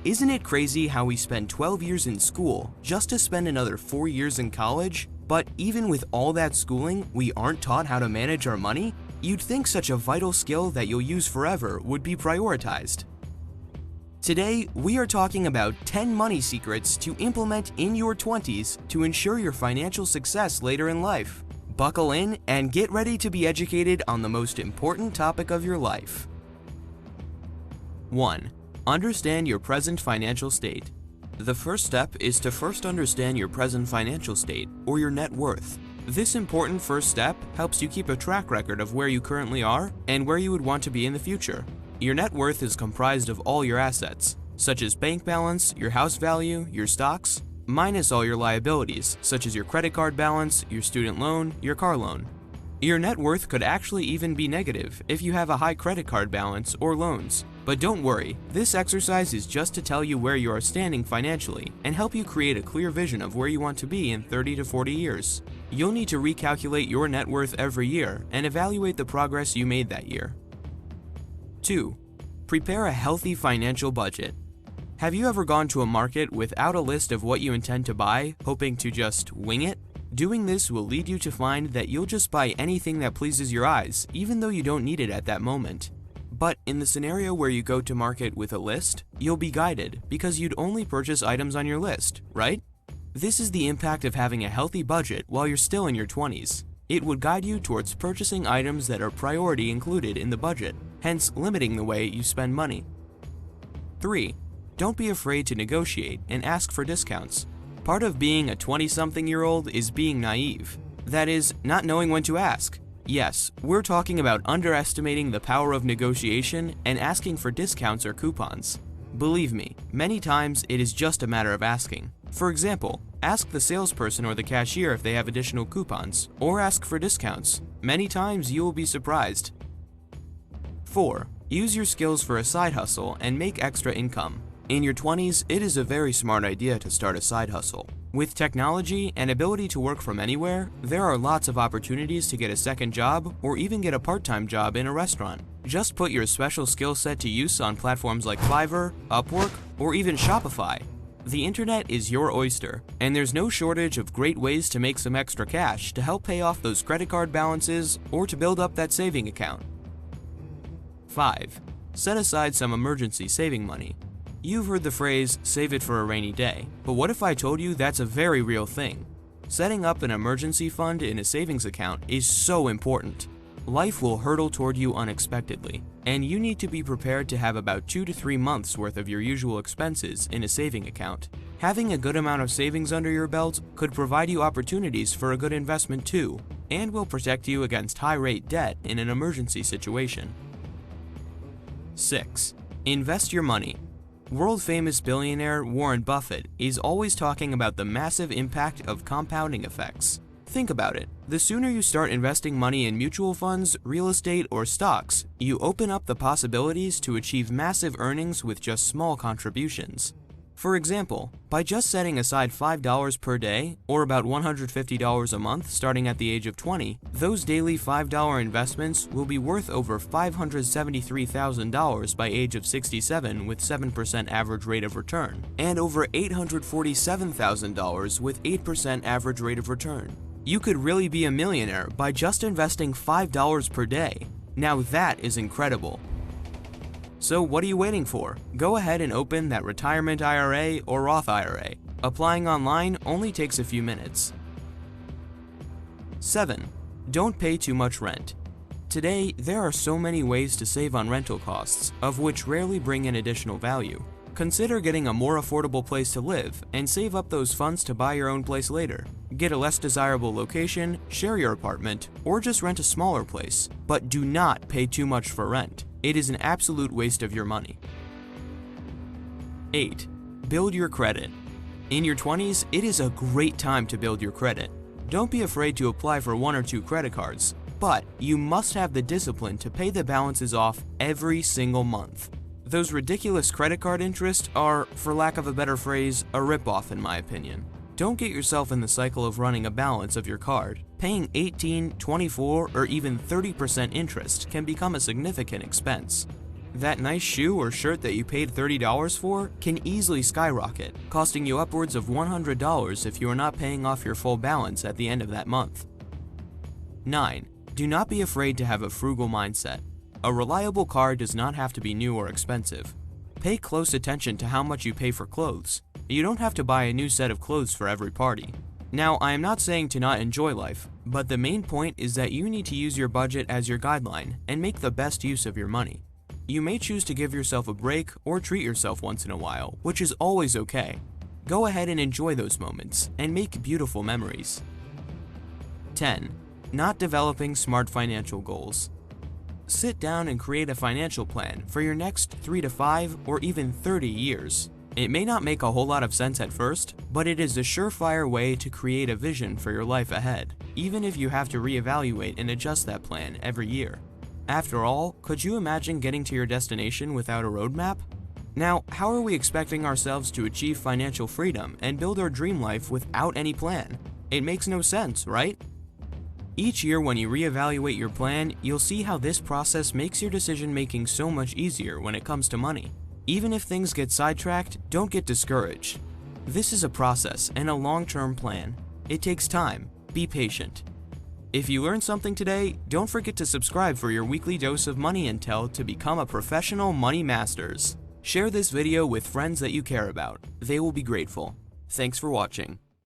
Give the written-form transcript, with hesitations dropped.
Isn't it crazy how we spend 12 years in school just to spend another 4 years in college? But even with all that schooling, we aren't taught how to manage our money? You'd think such a vital skill that you'll use forever would be prioritized. Today, we are talking about 10 money secrets to implement in your 20s to ensure your financial success later in life. Buckle in and get ready to be educated on the most important topic of your life. 1. Understand your present financial state. The first step is to first understand your present financial state, or your net worth. This important first step helps you keep a track record of where you currently are and where you would want to be in the future. Your net worth is comprised of all your assets, such as bank balance, your house value, your stocks, minus all your liabilities, such as your credit card balance, your student loan, your car loan. Your net worth could actually even be negative if you have a high credit card balance or loans. But don't worry, this exercise is just to tell you where you are standing financially and help you create a clear vision of where you want to be in 30 to 40 years. You'll need to recalculate your net worth every year and evaluate the progress you made that year. 2. Prepare a healthy financial budget. Have you ever gone to a market without a list of what you intend to buy, hoping to just wing it? Doing this will lead you to find that you'll just buy anything that pleases your eyes, even though you don't need it at that moment. But in the scenario where you go to market with a list, you'll be guided because you'd only purchase items on your list, right? This is the impact of having a healthy budget while you're still in your 20s. It would guide you towards purchasing items that are priority included in the budget, hence limiting the way you spend money. 3. Don't be afraid to negotiate and ask for discounts. Part of being a 20-something-year-old is being naive. That is, not knowing when to ask. Yes, we're talking about underestimating the power of negotiation and asking for discounts or coupons. Believe me, many times it is just a matter of asking. For example, ask the salesperson or the cashier if they have additional coupons, or ask for discounts. Many times you will be surprised. 4. Use your skills for a side hustle and make extra income. In your 20s, it is a very smart idea to start a side hustle. With technology and ability to work from anywhere, there are lots of opportunities to get a second job or even get a part-time job in a restaurant. Just put your special skill set to use on platforms like Fiverr, Upwork, or even Shopify. The internet is your oyster, and there's no shortage of great ways to make some extra cash to help pay off those credit card balances or to build up that saving account. 5. Set aside some emergency saving money. You've heard the phrase, save it for a rainy day, but what if I told you that's a very real thing? Setting up an emergency fund in a savings account is so important. Life will hurtle toward you unexpectedly, and you need to be prepared to have about 2 to 3 months worth of your usual expenses in a saving account. Having a good amount of savings under your belt could provide you opportunities for a good investment too, and will protect you against high-rate debt in an emergency situation. 6. Invest your money. World-famous billionaire Warren Buffett is always talking about the massive impact of compounding effects. Think about it. The sooner you start investing money in mutual funds, real estate, or stocks, you open up the possibilities to achieve massive earnings with just small contributions. For example, by just setting aside $5 per day, or about $150 a month starting at the age of 20, those daily $5 investments will be worth over $573,000 by age of 67 with 7% average rate of return, and over $847,000 with 8% average rate of return. You could really be a millionaire by just investing $5 per day. Now that is incredible. So what are you waiting for? Go ahead and open that retirement IRA or Roth IRA. Applying online only takes a few minutes. 7. Don't pay too much rent. Today, there are so many ways to save on rental costs, of which rarely bring in additional value. Consider getting a more affordable place to live and save up those funds to buy your own place later. Get a less desirable location, share your apartment, or just rent a smaller place. But do not pay too much for rent. It is an absolute waste of your money. 8. Build your credit. In your 20s, it is a great time to build your credit. Don't be afraid to apply for 1 or 2 credit cards, but you must have the discipline to pay the balances off every single month. Those ridiculous credit card interests are, for lack of a better phrase, a ripoff in my opinion. Don't get yourself in the cycle of running a balance of your card. Paying 18, 24, or even 30% interest can become a significant expense. That nice shoe or shirt that you paid $30 for can easily skyrocket, costing you upwards of $100 if you are not paying off your full balance at the end of that month. 9. Do not be afraid to have a frugal mindset. A reliable car does not have to be new or expensive. Pay close attention to how much you pay for clothes. You don't have to buy a new set of clothes for every party. Now, I am not saying to not enjoy life, but the main point is that you need to use your budget as your guideline and make the best use of your money. You may choose to give yourself a break or treat yourself once in a while, which is always okay. Go ahead and enjoy those moments and make beautiful memories. 10. Not developing smart financial goals. Sit down and create a financial plan for your next 3 to 5 or even 30 years. It may not make a whole lot of sense at first, but it is a surefire way to create a vision for your life ahead, even if you have to reevaluate and adjust that plan every year. After all, could you imagine getting to your destination without a roadmap? Now, how are we expecting ourselves to achieve financial freedom and build our dream life without any plan? It makes no sense, right? Each year when you reevaluate your plan, you'll see how this process makes your decision-making so much easier when it comes to money. Even if things get sidetracked, don't get discouraged. This is a process and a long-term plan. It takes time. Be patient. If you learned something today, don't forget to subscribe for your weekly dose of money intel to become a professional money masters. Share this video with friends that you care about. They will be grateful. Thanks for watching.